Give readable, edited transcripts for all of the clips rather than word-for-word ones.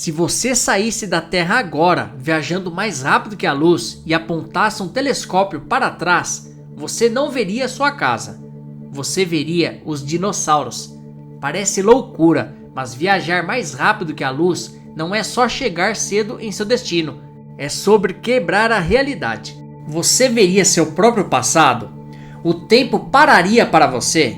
Se você saísse da Terra agora, viajando mais rápido que a luz e apontasse um telescópio para trás, você não veria sua casa. Você veria os dinossauros. Parece loucura, mas viajar mais rápido que a luz não é só chegar cedo em seu destino. É sobre quebrar a realidade. Você veria seu próprio passado? O tempo pararia para você?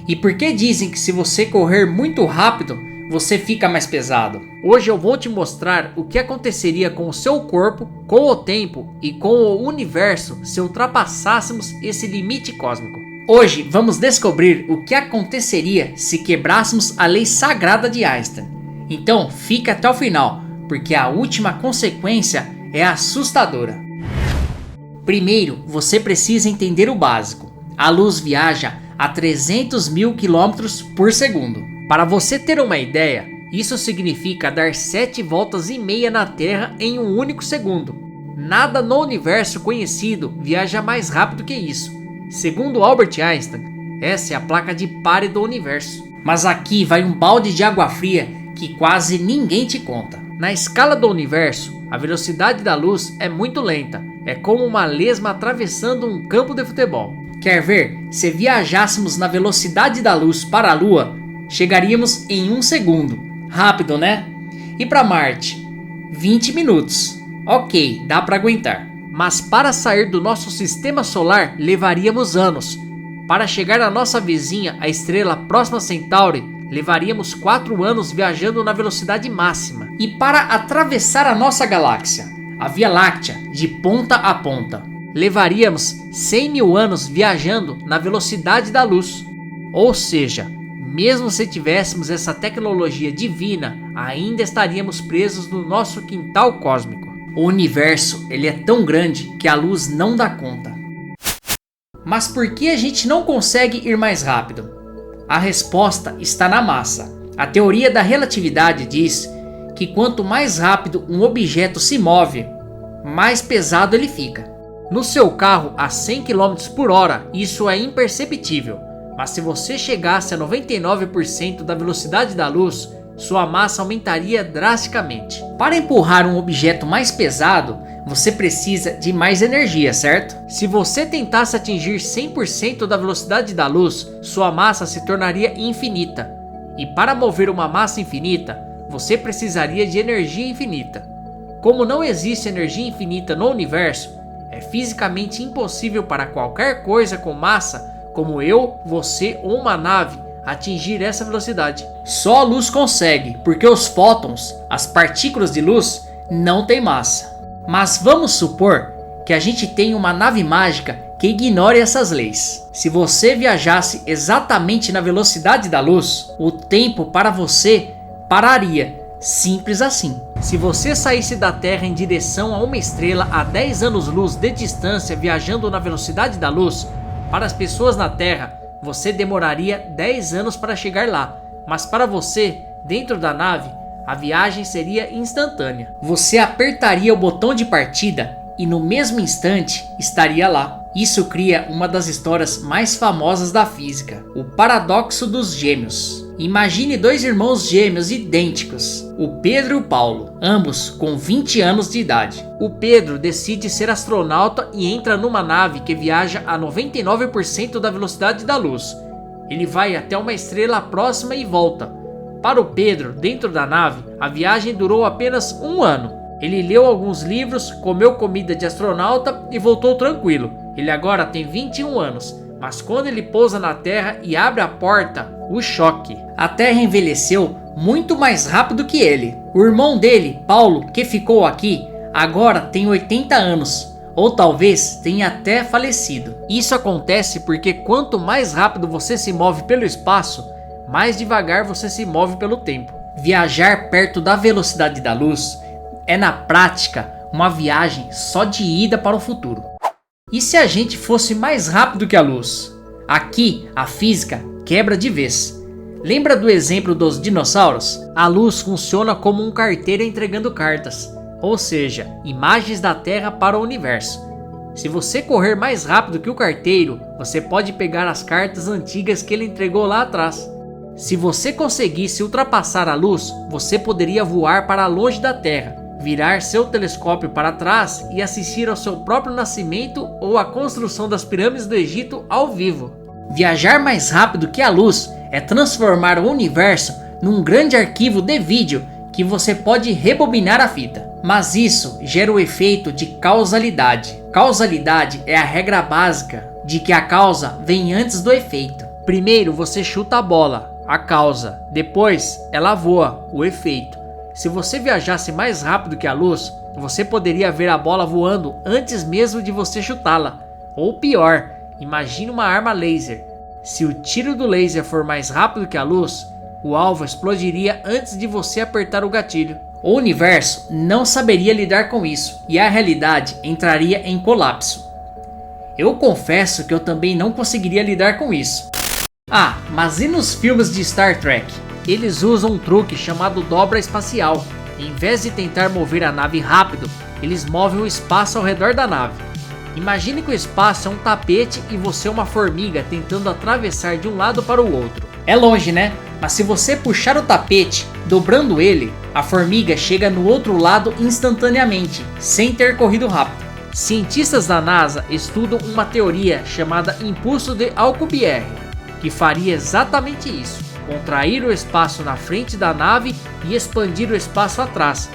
E por que dizem que se você correr muito rápido, você fica mais pesado? Hoje eu vou te mostrar o que aconteceria com o seu corpo, com o tempo e com o universo se ultrapassássemos esse limite cósmico. Hoje vamos descobrir o que aconteceria se quebrássemos a lei sagrada de Einstein. Então fica até o final, porque a última consequência é assustadora. Primeiro, você precisa entender o básico. A luz viaja a 300 mil quilômetros por segundo. Para você ter uma ideia, isso significa dar 7 voltas e meia na Terra em um único segundo. Nada no universo conhecido viaja mais rápido que isso. Segundo Albert Einstein, essa é a placa de pare do universo. Mas aqui vai um balde de água fria que quase ninguém te conta. Na escala do universo, a velocidade da luz é muito lenta. É como uma lesma atravessando um campo de futebol. Quer ver? Se viajássemos na velocidade da luz para a Lua, chegaríamos em 1 segundo. Rápido, né? E para Marte? 20 minutos. Ok, dá para aguentar. Mas para sair do nosso sistema solar levaríamos anos. Para chegar à nossa vizinha, a estrela Próxima Centauri, levaríamos 4 anos viajando na velocidade máxima. E para atravessar a nossa galáxia, a Via Láctea, de ponta a ponta, levaríamos 100 mil anos viajando na velocidade da luz. Ou seja, mesmo se tivéssemos essa tecnologia divina, ainda estaríamos presos no nosso quintal cósmico. O universo ele é tão grande que a luz não dá conta. Mas por que a gente não consegue ir mais rápido? A resposta está na massa. A teoria da relatividade diz que quanto mais rápido um objeto se move, mais pesado ele fica. No seu carro a 100 km por hora, isso é imperceptível. Mas se você chegasse a 99% da velocidade da luz, sua massa aumentaria drasticamente. Para empurrar um objeto mais pesado, você precisa de mais energia, certo? Se você tentasse atingir 100% da velocidade da luz, sua massa se tornaria infinita. E para mover uma massa infinita, você precisaria de energia infinita. Como não existe energia infinita no universo, é fisicamente impossível para qualquer coisa com massa, como eu, você ou uma nave, atingir essa velocidade. Só a luz consegue, porque os fótons, as partículas de luz, não têm massa. Mas vamos supor que a gente tem uma nave mágica que ignore essas leis. Se você viajasse exatamente na velocidade da luz, o tempo para você pararia. Simples assim. Se você saísse da Terra em direção a uma estrela a 10 anos-luz de distância viajando na velocidade da luz, para as pessoas na Terra, você demoraria 10 anos para chegar lá. Mas para você, dentro da nave, a viagem seria instantânea. Você apertaria o botão de partida e no mesmo instante estaria lá. Isso cria uma das histórias mais famosas da física, o paradoxo dos gêmeos. Imagine 2 irmãos gêmeos idênticos, o Pedro e o Paulo, ambos com 20 anos de idade. O Pedro decide ser astronauta e entra numa nave que viaja a 99% da velocidade da luz. Ele vai até uma estrela próxima e volta. Para o Pedro, dentro da nave, a viagem durou apenas 1 ano. Ele leu alguns livros, comeu comida de astronauta e voltou tranquilo. Ele agora tem 21 anos. Mas quando ele pousa na Terra e abre a porta, o choque. A Terra envelheceu muito mais rápido que ele. O irmão dele, Paulo, que ficou aqui, agora tem 80 anos. Ou talvez tenha até falecido. Isso acontece porque quanto mais rápido você se move pelo espaço, mais devagar você se move pelo tempo. Viajar perto da velocidade da luz é na prática uma viagem só de ida para o futuro. E se a gente fosse mais rápido que a luz? Aqui a física quebra de vez. Lembra do exemplo dos dinossauros? A luz funciona como um carteiro entregando cartas, ou seja, imagens da Terra para o universo. Se você correr mais rápido que o carteiro, você pode pegar as cartas antigas que ele entregou lá atrás. Se você conseguisse ultrapassar a luz, você poderia voar para longe da Terra, virar seu telescópio para trás e assistir ao seu próprio nascimento ou à construção das pirâmides do Egito ao vivo. Viajar mais rápido que a luz é transformar o universo num grande arquivo de vídeo que você pode rebobinar a fita. Mas isso gera o efeito de causalidade. Causalidade é a regra básica de que a causa vem antes do efeito. Primeiro você chuta a bola, a causa, depois ela voa, o efeito. Se você viajasse mais rápido que a luz, você poderia ver a bola voando antes mesmo de você chutá-la. Ou pior, imagine uma arma laser. Se o tiro do laser for mais rápido que a luz, o alvo explodiria antes de você apertar o gatilho. O universo não saberia lidar com isso e a realidade entraria em colapso. Eu confesso que eu também não conseguiria lidar com isso. Ah, mas e nos filmes de Star Trek? Eles usam um truque chamado dobra espacial. Em vez de tentar mover a nave rápido, eles movem o espaço ao redor da nave. Imagine que o espaço é um tapete e você é uma formiga tentando atravessar de um lado para o outro. É longe, né? Mas se você puxar o tapete, dobrando ele, a formiga chega no outro lado instantaneamente, sem ter corrido rápido. Cientistas da NASA estudam uma teoria chamada impulso de Alcubierre, que faria exatamente isso: contrair o espaço na frente da nave e expandir o espaço atrás.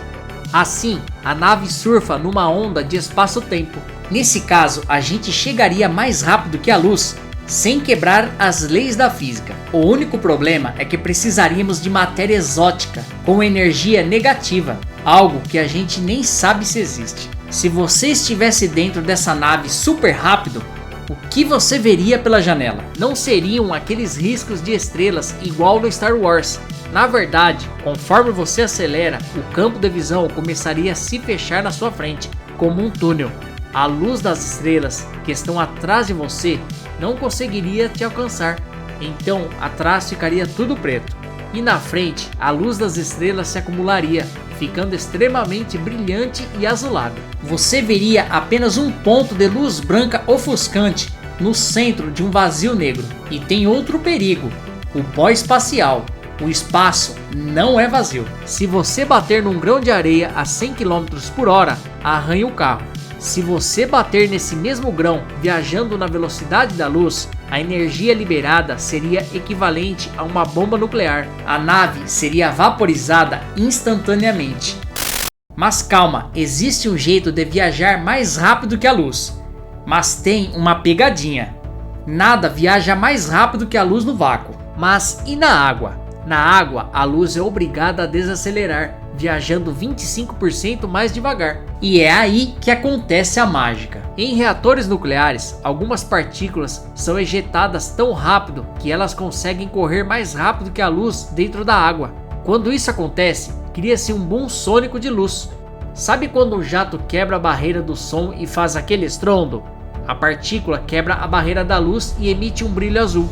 Assim, a nave surfa numa onda de espaço-tempo. Nesse caso, a gente chegaria mais rápido que a luz, sem quebrar as leis da física. O único problema é que precisaríamos de matéria exótica, com energia negativa, algo que a gente nem sabe se existe. Se você estivesse dentro dessa nave super rápido, o que você veria pela janela? Não seriam aqueles riscos de estrelas igual no Star Wars. Na verdade, conforme você acelera, o campo de visão começaria a se fechar na sua frente, como um túnel. A luz das estrelas que estão atrás de você não conseguiria te alcançar, então atrás ficaria tudo preto. E na frente, a luz das estrelas se acumularia, ficando extremamente brilhante e azulada. Você veria apenas um ponto de luz branca ofuscante no centro de um vazio negro. E tem outro perigo: o pó espacial. O espaço não é vazio. Se você bater num grão de areia a 100 km por hora, arranha o carro. Se você bater nesse mesmo grão viajando na velocidade da luz, a energia liberada seria equivalente a uma bomba nuclear. A nave seria vaporizada instantaneamente. Mas calma, existe um jeito de viajar mais rápido que a luz. Mas tem uma pegadinha. Nada viaja mais rápido que a luz no vácuo. Mas e na água? Na água, a luz é obrigada a desacelerar, viajando 25% mais devagar. E é aí que acontece a mágica. Em reatores nucleares, algumas partículas são ejetadas tão rápido que elas conseguem correr mais rápido que a luz dentro da água. Quando isso acontece, cria-se um boom sônico de luz. Sabe quando um jato quebra a barreira do som e faz aquele estrondo? A partícula quebra a barreira da luz e emite um brilho azul.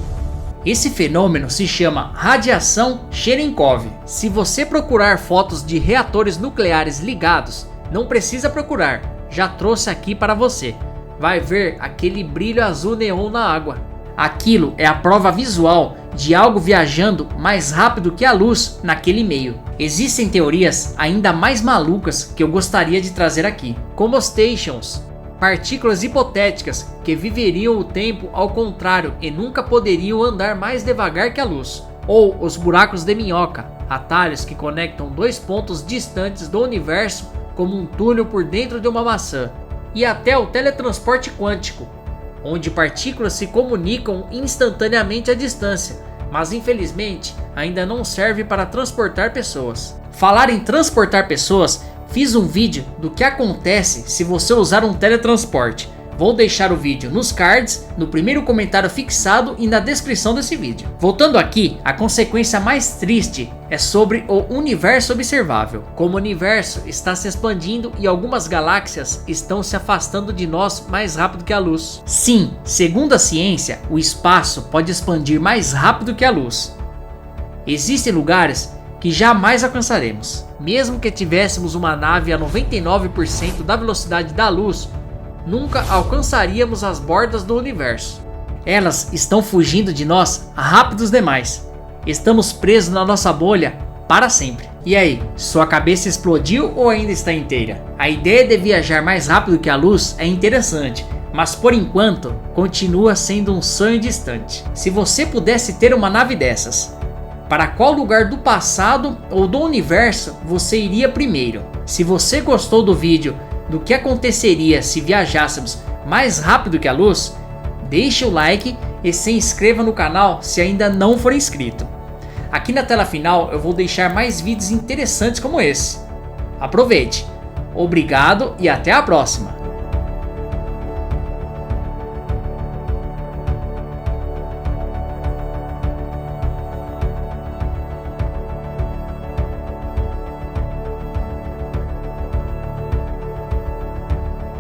Esse fenômeno se chama radiação Cherenkov. Se você procurar fotos de reatores nucleares ligados, não precisa procurar, já trouxe aqui para você. Vai ver aquele brilho azul neon na água. Aquilo é a prova visual de algo viajando mais rápido que a luz naquele meio. Existem teorias ainda mais malucas que eu gostaria de trazer aqui, como os stations. Partículas hipotéticas que viveriam o tempo ao contrário e nunca poderiam andar mais devagar que a luz. Ou os buracos de minhoca, atalhos que conectam dois pontos distantes do universo como um túnel por dentro de uma maçã. E até o teletransporte quântico, onde partículas se comunicam instantaneamente à distância, mas infelizmente ainda não serve para transportar pessoas. Falar em transportar pessoas, fiz um vídeo do que acontece se você usar um teletransporte. Vou deixar o vídeo nos cards, no primeiro comentário fixado e na descrição desse vídeo. Voltando aqui, a consequência mais triste é sobre o universo observável. Como o universo está se expandindo e algumas galáxias estão se afastando de nós mais rápido que a luz. Sim, segundo a ciência, o espaço pode expandir mais rápido que a luz. Existem lugares que jamais alcançaremos. Mesmo que tivéssemos uma nave a 99% da velocidade da luz, nunca alcançaríamos as bordas do universo. Elas estão fugindo de nós rápidos demais. Estamos presos na nossa bolha para sempre. E aí, sua cabeça explodiu ou ainda está inteira? A ideia de viajar mais rápido que a luz é interessante, mas por enquanto continua sendo um sonho distante. Se você pudesse ter uma nave dessas, para qual lugar do passado ou do universo você iria primeiro? Se você gostou do vídeo do que aconteceria se viajássemos mais rápido que a luz, deixe o like e se inscreva no canal se ainda não for inscrito. Aqui na tela final eu vou deixar mais vídeos interessantes como esse. Aproveite! Obrigado e até a próxima!